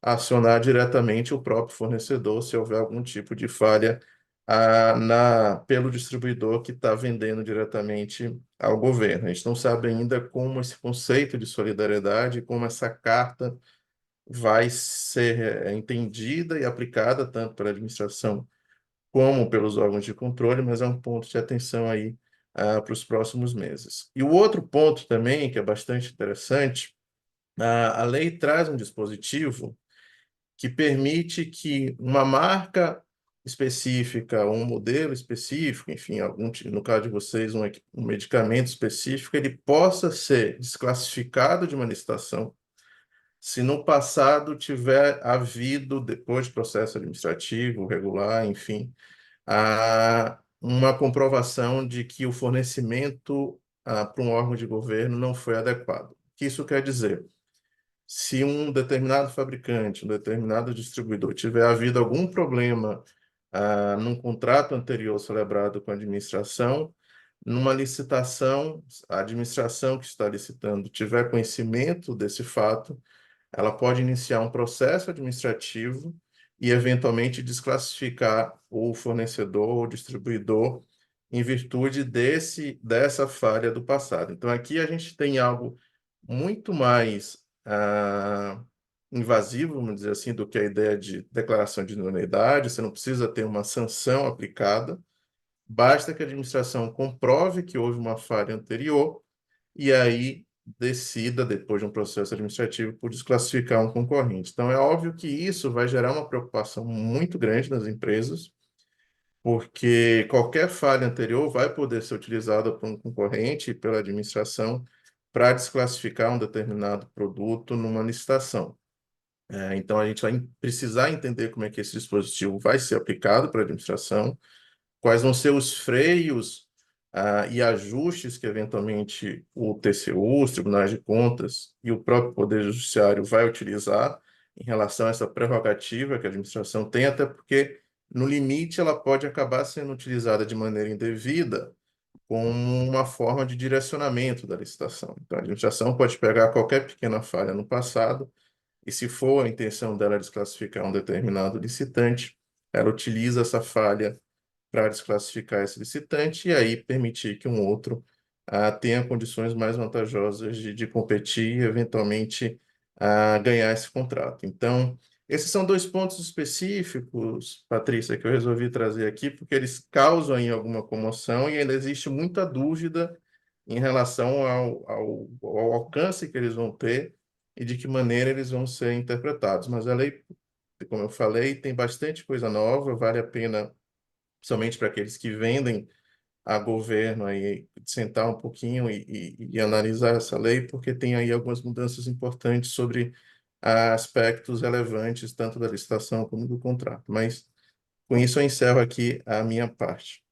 acionar diretamente o próprio fornecedor se houver algum tipo de falha pelo distribuidor que está vendendo diretamente ao governo. A gente não sabe ainda como esse conceito de solidariedade, como essa carta vai ser entendida e aplicada tanto pela administração como pelos órgãos de controle, mas é um ponto de atenção aí para os próximos meses. E o outro ponto também, que é bastante interessante, a lei traz um dispositivo que permite que uma marca específica, um modelo específico, enfim, no caso de vocês, um medicamento específico, ele possa ser desclassificado de uma licitação se no passado tiver havido, depois de processo administrativo, regular, enfim, uma comprovação de que o fornecimento para um órgão de governo não foi adequado. O que isso quer dizer? Se um determinado fabricante, um determinado distribuidor tiver havido algum problema num contrato anterior celebrado com a administração, numa licitação, a administração que está licitando tiver conhecimento desse fato, ela pode iniciar um processo administrativo e, eventualmente, desclassificar o fornecedor ou distribuidor em virtude dessa falha do passado. Então, aqui a gente tem algo muito mais invasivo, vamos dizer assim, do que a ideia de declaração de idoneidade. Você não precisa ter uma sanção aplicada, basta que a administração comprove que houve uma falha anterior e aí decida, depois de um processo administrativo, por desclassificar um concorrente. Então, é óbvio que isso vai gerar uma preocupação muito grande nas empresas, porque qualquer falha anterior vai poder ser utilizada por um concorrente e pela administração para desclassificar um determinado produto numa licitação. Então, a gente vai precisar entender como é que esse dispositivo vai ser aplicado para a administração, quais vão ser os freios e ajustes que, eventualmente, o TCU, os tribunais de contas e o próprio Poder Judiciário vai utilizar em relação a essa prerrogativa que a administração tem, até porque, no limite, ela pode acabar sendo utilizada de maneira indevida como uma forma de direcionamento da licitação. Então, a administração pode pegar qualquer pequena falha no passado e, se for a intenção dela desclassificar um determinado licitante, ela utiliza essa falha para desclassificar esse licitante e aí permitir que um outro tenha condições mais vantajosas de competir e, eventualmente, ganhar esse contrato. Então, esses são dois pontos específicos, Patrícia, que eu resolvi trazer aqui, porque eles causam aí alguma comoção e ainda existe muita dúvida em relação ao alcance que eles vão ter e de que maneira eles vão ser interpretados. Mas a lei, como eu falei, tem bastante coisa nova, vale a pena, somente para aqueles que vendem a governo, aí, sentar um pouquinho e analisar essa lei, porque tem aí algumas mudanças importantes sobre aspectos relevantes, tanto da licitação como do contrato. Mas, com isso, eu encerro aqui a minha parte.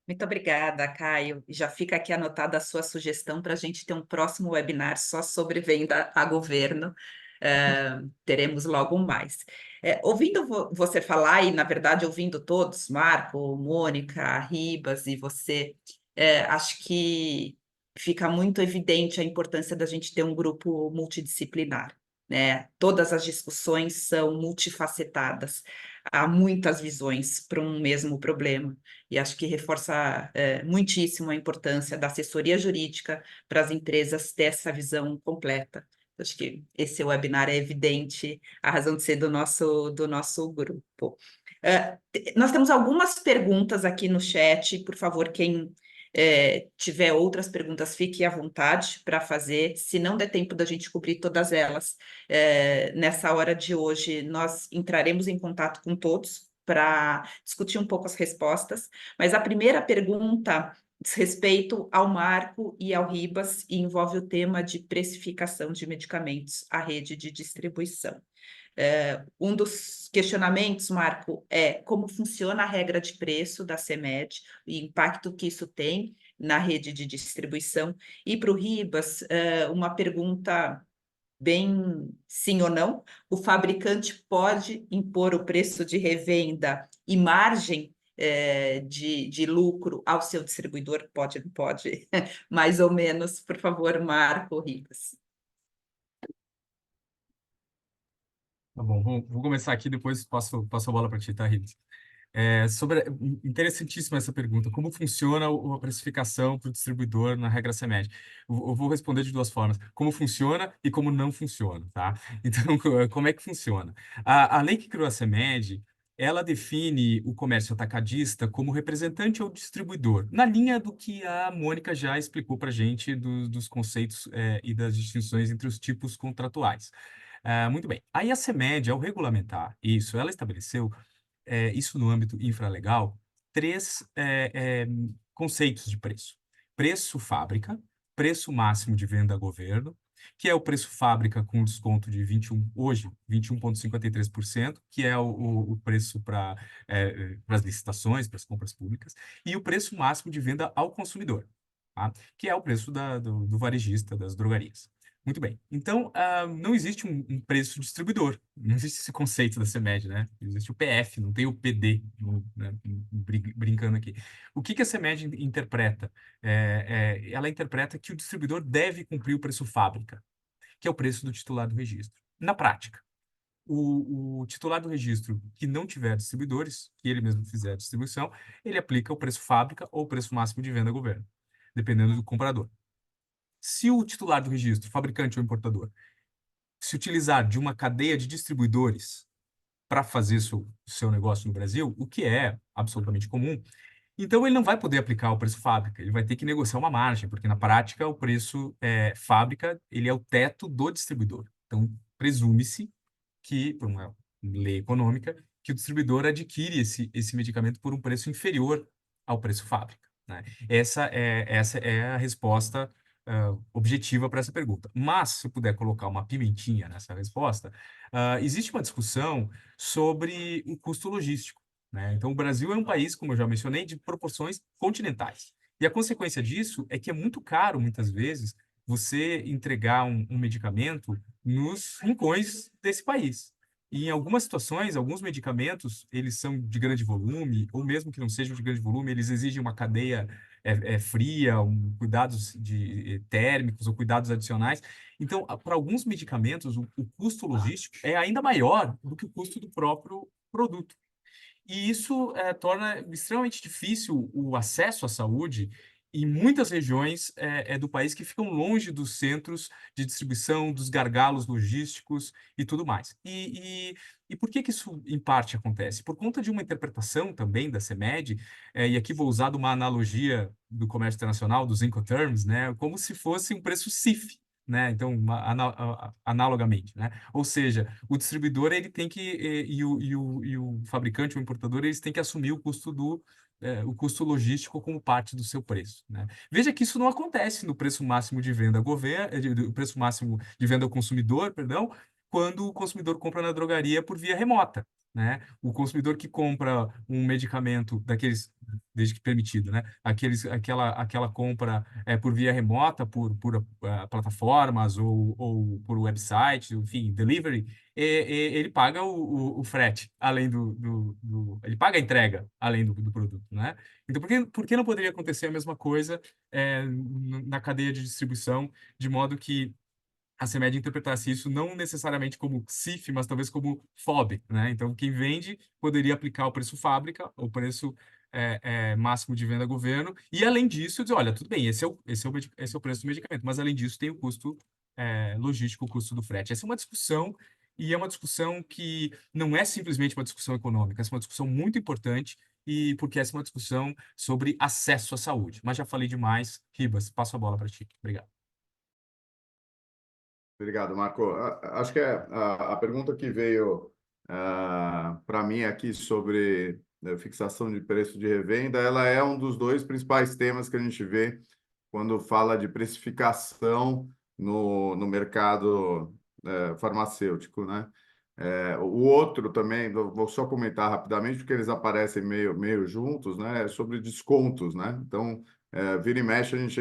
Muito obrigada, Caio. Já fica aqui anotada a sua sugestão para a gente ter um próximo webinar só sobre venda a governo. Teremos logo mais. Ouvindo você falar, e na verdade ouvindo todos, Marco, Mônica, Ribas e você, acho que fica muito evidente a importância da gente ter um grupo multidisciplinar, né? Todas as discussões são multifacetadas, há muitas visões para um mesmo problema. E acho que reforça muitíssimo a importância da assessoria jurídica para as empresas ter essa visão completa. Acho que esse webinar é evidente a razão de ser do nosso grupo. Nós temos algumas perguntas aqui no chat, por favor, quem tiver outras perguntas, fique à vontade para fazer. Se não der tempo da gente cobrir todas elas, nessa hora de hoje, nós entraremos em contato com todos para discutir um pouco as respostas. Mas a primeira pergunta diz respeito ao Marco e ao Ribas e envolve o tema de precificação de medicamentos, a rede de distribuição. Um dos questionamentos, Marco, é como funciona a regra de preço da CEMED, o impacto que isso tem na rede de distribuição. E para o Ribas, uma pergunta bem sim ou não: o fabricante pode impor o preço de revenda e margem de lucro ao seu distribuidor? Pode, não pode? Mais ou menos, por favor, Marco, Ribas. Tá bom, vou começar aqui, depois passo a bola para ti, tá, Rita? Interessantíssima essa pergunta. Como funciona a precificação para o distribuidor na regra CEMED? Eu vou responder de duas formas. Como funciona e como não funciona, tá? Então, como é que funciona? A lei que criou a CEMED, ela define o comércio atacadista como representante ou distribuidor, na linha do que a Mônica já explicou para a gente dos conceitos e das distinções entre os tipos contratuais. Muito bem. Aí a CEMED, ao regulamentar isso, ela estabeleceu, isso no âmbito infralegal, três conceitos de preço. Preço fábrica, preço máximo de venda a governo, que é o preço fábrica com desconto de 21,53%, que é o preço para as licitações, para as compras públicas, e o preço máximo de venda ao consumidor, tá? Que é o preço do varejista, das drogarias. Muito bem. Então, não existe um preço distribuidor. Não existe esse conceito da CEMED, né? Existe o PF, não tem o PD, né? Brincando aqui. O que a CEMED interpreta? Ela interpreta que o distribuidor deve cumprir o preço fábrica, que é o preço do titular do registro. Na prática, o titular do registro que não tiver distribuidores, que ele mesmo fizer a distribuição, ele aplica o preço fábrica ou o preço máximo de venda a governo, dependendo do comprador. Se o titular do registro, fabricante ou importador, se utilizar de uma cadeia de distribuidores para fazer o seu negócio no Brasil, o que é absolutamente comum, então ele não vai poder aplicar o preço fábrica, ele vai ter que negociar uma margem, porque na prática o preço fábrica ele é o teto do distribuidor. Então presume-se que, por uma lei econômica, que o distribuidor adquire esse medicamento por um preço inferior ao preço fábrica, né? Essa é a resposta objetiva para essa pergunta. Mas, se eu puder colocar uma pimentinha nessa resposta, existe uma discussão sobre o custo logístico, né? Então, o Brasil é um país, como eu já mencionei, de proporções continentais. E a consequência disso é que é muito caro, muitas vezes, você entregar um medicamento nos rincões desse país. E em algumas situações, alguns medicamentos, eles são de grande volume, ou mesmo que não sejam de grande volume, eles exigem uma cadeia fria, cuidados térmicos ou cuidados adicionais. Então, para alguns medicamentos, o custo logístico é ainda maior do que o custo do próprio produto. E isso torna extremamente difícil o acesso à saúde em muitas regiões do país que ficam longe dos centros de distribuição, dos gargalos logísticos e tudo mais. E por que isso, em parte, acontece? Por conta de uma interpretação também da CEMED, e aqui vou usar uma analogia do comércio internacional, dos Incoterms, né, como se fosse um preço CIF, né? Então, analogamente, né? Ou seja, o distribuidor ele tem que e o fabricante, o importador, eles têm que assumir o custo logístico como parte do seu preço, né? Veja que isso não acontece no preço máximo de venda preço máximo de venda ao consumidor, perdão, quando o consumidor compra na drogaria por via remota, né? O consumidor que compra um medicamento daqueles, desde que permitido, né? Aquela compra por via remota, por plataformas ou por website, enfim, delivery, ele paga o frete, além ele paga a entrega, além do produto, né? Então, por que não poderia acontecer a mesma coisa na cadeia de distribuição, de modo que a CEMED interpretasse isso não necessariamente como CIF, mas talvez como FOB, né? Então, quem vende poderia aplicar o preço fábrica, o preço máximo de venda a governo, e além disso, dizer, olha, tudo bem, esse é o preço do medicamento, mas além disso tem o custo logístico, o custo do frete. Essa é uma discussão e é uma discussão que não é simplesmente uma discussão econômica, essa é uma discussão muito importante, e porque essa é uma discussão sobre acesso à saúde. Mas já falei demais. Ribas, passo a bola para ti. Obrigado. Obrigado, Marco. Acho que a pergunta que veio para mim aqui sobre fixação de preço de revenda, ela é um dos dois principais temas que a gente vê quando fala de precificação no mercado farmacêutico, né? O outro também, vou só comentar rapidamente, porque eles aparecem meio juntos, né? É sobre descontos, né? Então, vira e mexe, a gente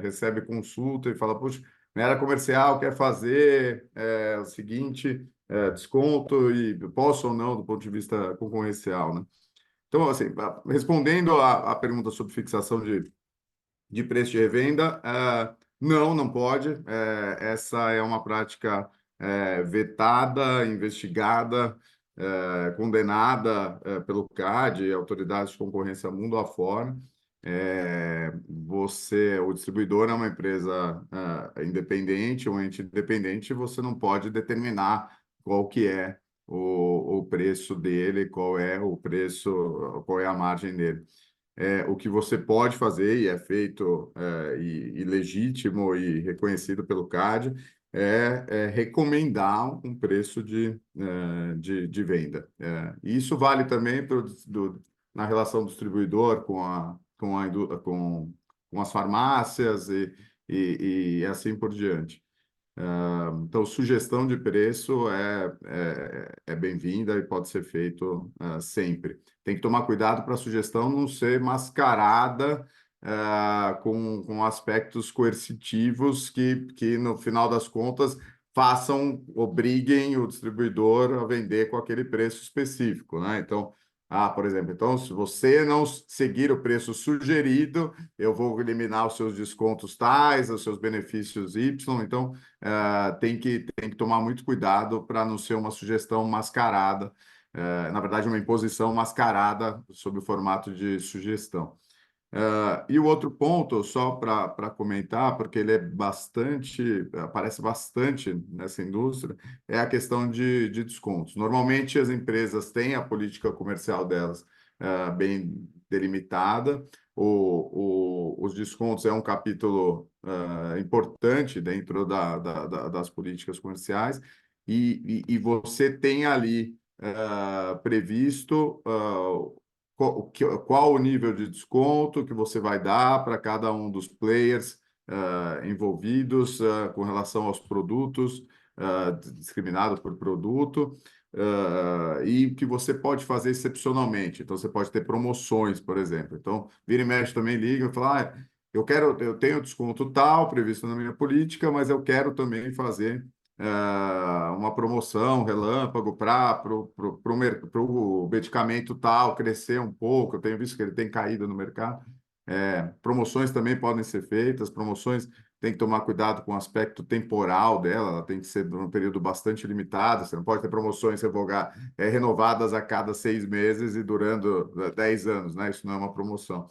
recebe consulta e fala, puxa, minha área comercial quer fazer o seguinte, desconto e posso ou não do ponto de vista concorrencial, né? Então, assim, respondendo à pergunta sobre fixação de preço de revenda, não pode. Essa é uma prática vetada, investigada, condenada pelo CAD, autoridades de concorrência mundo afora. O distribuidor é uma empresa independente, um ente independente, você não pode determinar qual que é o preço dele, qual é o preço, qual é a margem dele. O que você pode fazer, e é feito e legítimo e reconhecido pelo CAD, é recomendar um preço de venda. Isso vale também na relação do distribuidor com as farmácias e assim por diante. Então, sugestão de preço é bem-vinda e pode ser feito sempre. Tem que tomar cuidado para a sugestão não ser mascarada com aspectos coercitivos que, no final das contas, obriguem o distribuidor a vender com aquele preço específico, né? Então, por exemplo, então, se você não seguir o preço sugerido, eu vou eliminar os seus descontos tais, os seus benefícios Y. Então, tem que tomar muito cuidado para não ser uma sugestão mascarada, na verdade, uma imposição mascarada sob o formato de sugestão. E o outro ponto, só para comentar, porque ele aparece bastante nessa indústria, é a questão de descontos. Normalmente, as empresas têm a política comercial delas bem delimitada. Os descontos é um capítulo importante dentro das políticas comerciais, e você tem ali previsto qual o nível de desconto que você vai dar para cada um dos players envolvidos com relação aos produtos, discriminado por produto, e que você pode fazer excepcionalmente. Então, você pode ter promoções, por exemplo. Então, vira e mexe também liga e fala, eu tenho desconto tal previsto na minha política, mas eu quero também fazer uma promoção relâmpago para o medicamento tal crescer um pouco. Eu tenho visto que ele tem caído no mercado. Promoções também podem ser feitas. Promoções tem que tomar cuidado com o aspecto temporal dela. Ela tem que ser num período bastante limitado. Você não pode ter promoções renovadas a cada 6 meses e durando 10 anos, né? Isso não é uma promoção.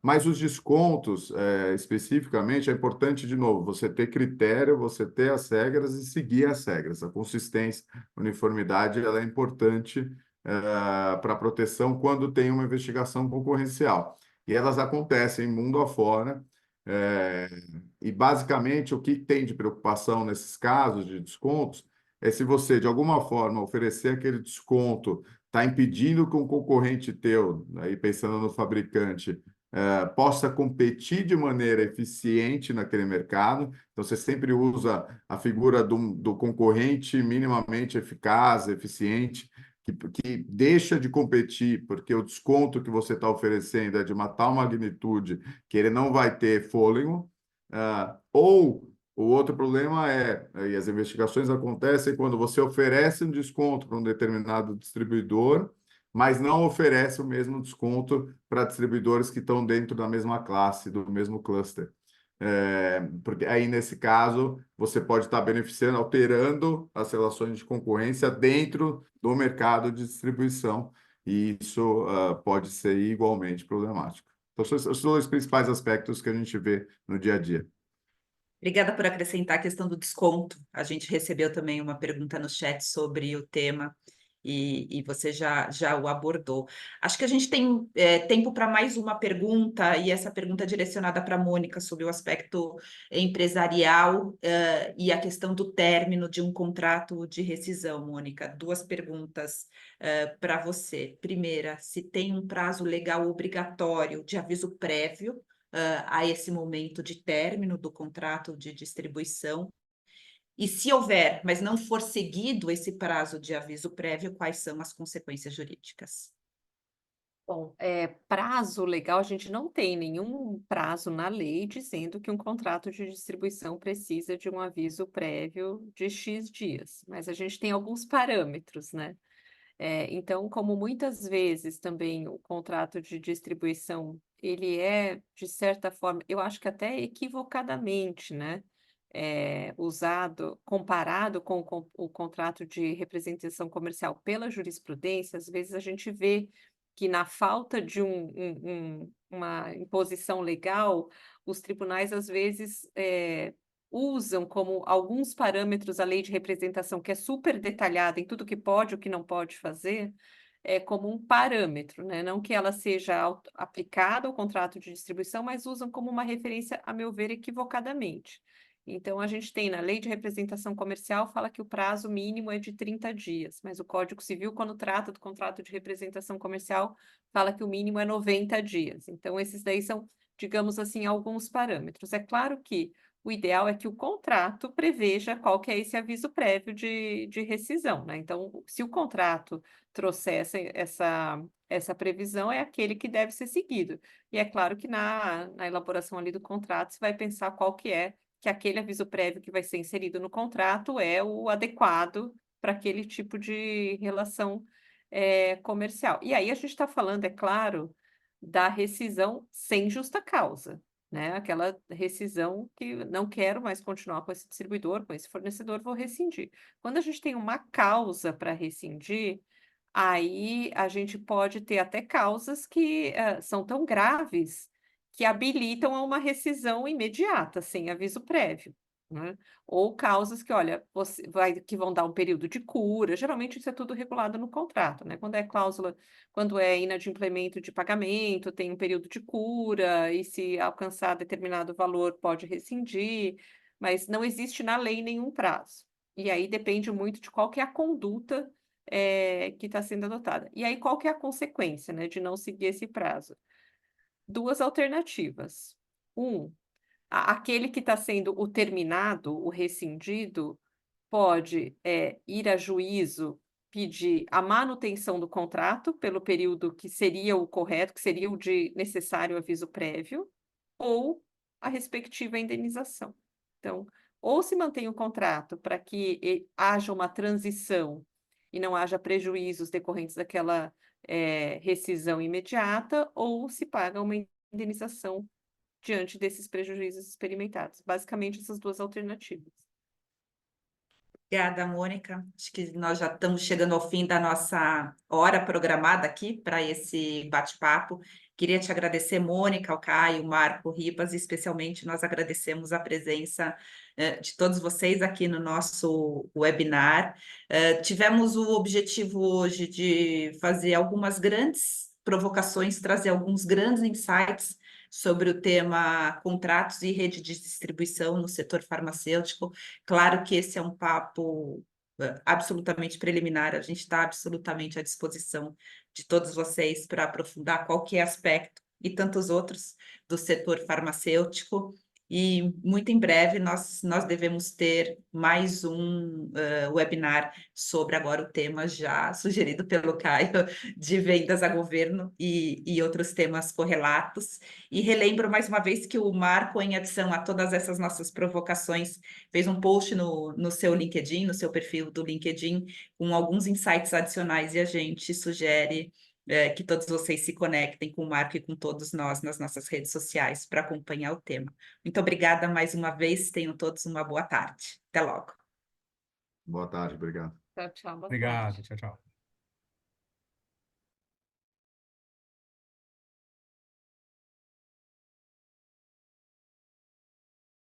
Mas os descontos, especificamente, é importante, de novo, você ter critério, você ter as regras e seguir as regras. A consistência, a uniformidade, ela é importante para a proteção quando tem uma investigação concorrencial. E elas acontecem mundo afora. E, basicamente, o que tem de preocupação nesses casos de descontos é se você, de alguma forma, oferecer aquele desconto está impedindo que um concorrente teu, aí pensando no fabricante, possa competir de maneira eficiente naquele mercado. Então, você sempre usa a figura do concorrente minimamente eficaz, eficiente, que deixa de competir porque o desconto que você está oferecendo é de uma tal magnitude que ele não vai ter fôlego, ou o outro problema e as investigações acontecem quando você oferece um desconto para um determinado distribuidor, mas não oferece o mesmo desconto para distribuidores que estão dentro da mesma classe, do mesmo cluster. Porque aí, nesse caso, você pode estar beneficiando, alterando as relações de concorrência dentro do mercado de distribuição, e isso pode ser igualmente problemático. Então, são os dois principais aspectos que a gente vê no dia a dia. Obrigada por acrescentar a questão do desconto. A gente recebeu também uma pergunta no chat sobre o tema e você já o abordou. Acho que a gente tem tempo para mais uma pergunta, e essa pergunta é direcionada para a Mônica sobre o aspecto empresarial e a questão do término de um contrato de rescisão. Mônica, duas perguntas para você. Primeira, se tem um prazo legal obrigatório de aviso prévio a esse momento de término do contrato de distribuição. E se houver, mas não for seguido esse prazo de aviso prévio, quais são as consequências jurídicas? Bom, prazo legal, a gente não tem nenhum prazo na lei dizendo que um contrato de distribuição precisa de um aviso prévio de X dias, mas a gente tem alguns parâmetros, né? Então, como muitas vezes também o contrato de distribuição, ele é, de certa forma, eu acho que até equivocadamente, né? Usado, comparado com o contrato de representação comercial pela jurisprudência, às vezes a gente vê que na falta de uma imposição legal, os tribunais às vezes usam como alguns parâmetros a lei de representação, que é super detalhada em tudo que pode e o que não pode fazer, como um parâmetro, né? Não que ela seja aplicada ao contrato de distribuição, mas usam como uma referência, a meu ver, equivocadamente. Então, a gente tem na lei de representação comercial, fala que o prazo mínimo é de 30 dias, mas o Código Civil, quando trata do contrato de representação comercial, fala que o mínimo é 90 dias. Então, esses daí são, digamos assim, alguns parâmetros. É claro que o ideal é que o contrato preveja qual que é esse aviso prévio de rescisão, né? Então, se o contrato trouxer essa previsão, é aquele que deve ser seguido. E é claro que na elaboração ali do contrato, você vai pensar qual que aquele aviso prévio que vai ser inserido no contrato é o adequado para aquele tipo de relação comercial. E aí a gente está falando, é claro, da rescisão sem justa causa, né? Aquela rescisão que não quero mais continuar com esse distribuidor, com esse fornecedor, vou rescindir. Quando a gente tem uma causa para rescindir, aí a gente pode ter até causas que são tão graves que habilitam a uma rescisão imediata, sem aviso prévio, né? Ou causas que, olha, que vão dar um período de cura, geralmente isso é tudo regulado no contrato, né? Quando é cláusula, quando é inadimplemento de pagamento, tem um período de cura, e se alcançar determinado valor, pode rescindir, mas não existe na lei nenhum prazo. E aí depende muito de qual que é a conduta que está sendo adotada. E aí, qual que é a consequência, né, de não seguir esse prazo? Duas alternativas. Aquele que está sendo o terminado, o rescindido, pode ir a juízo, pedir a manutenção do contrato pelo período que seria o correto, que seria o de necessário aviso prévio, ou a respectiva indenização. Então, ou se mantém o contrato para que haja uma transição e não haja prejuízos decorrentes daquela rescisão imediata, ou se paga uma indenização diante desses prejuízos experimentados. Basicamente, essas duas alternativas. Obrigada, Mônica. Acho que nós já estamos chegando ao fim da nossa hora programada aqui para esse bate-papo. Queria te agradecer, Mônica, ao Caio, Marco, Ribas, e especialmente nós agradecemos a presença de todos vocês aqui no nosso webinar. Tivemos o objetivo hoje de fazer algumas grandes provocações, trazer alguns grandes insights sobre o tema contratos e rede de distribuição no setor farmacêutico. Claro que esse é um papo absolutamente preliminar, a gente está absolutamente à disposição de todos vocês para aprofundar qualquer aspecto e tantos outros do setor farmacêutico. E muito em breve nós devemos ter mais um webinar sobre agora o tema já sugerido pelo Caio, de vendas a governo e outros temas correlatos. E relembro mais uma vez que o Marco, em adição a todas essas nossas provocações, fez um post no seu LinkedIn, no seu perfil do LinkedIn, com alguns insights adicionais, e a gente sugere que todos vocês se conectem com o Marco e com todos nós nas nossas redes sociais para acompanhar o tema. Muito obrigada mais uma vez, tenham todos uma boa tarde. Até logo. Boa tarde, obrigado. Tchau, tchau. Boa Obrigado, tarde. tchau, tchau.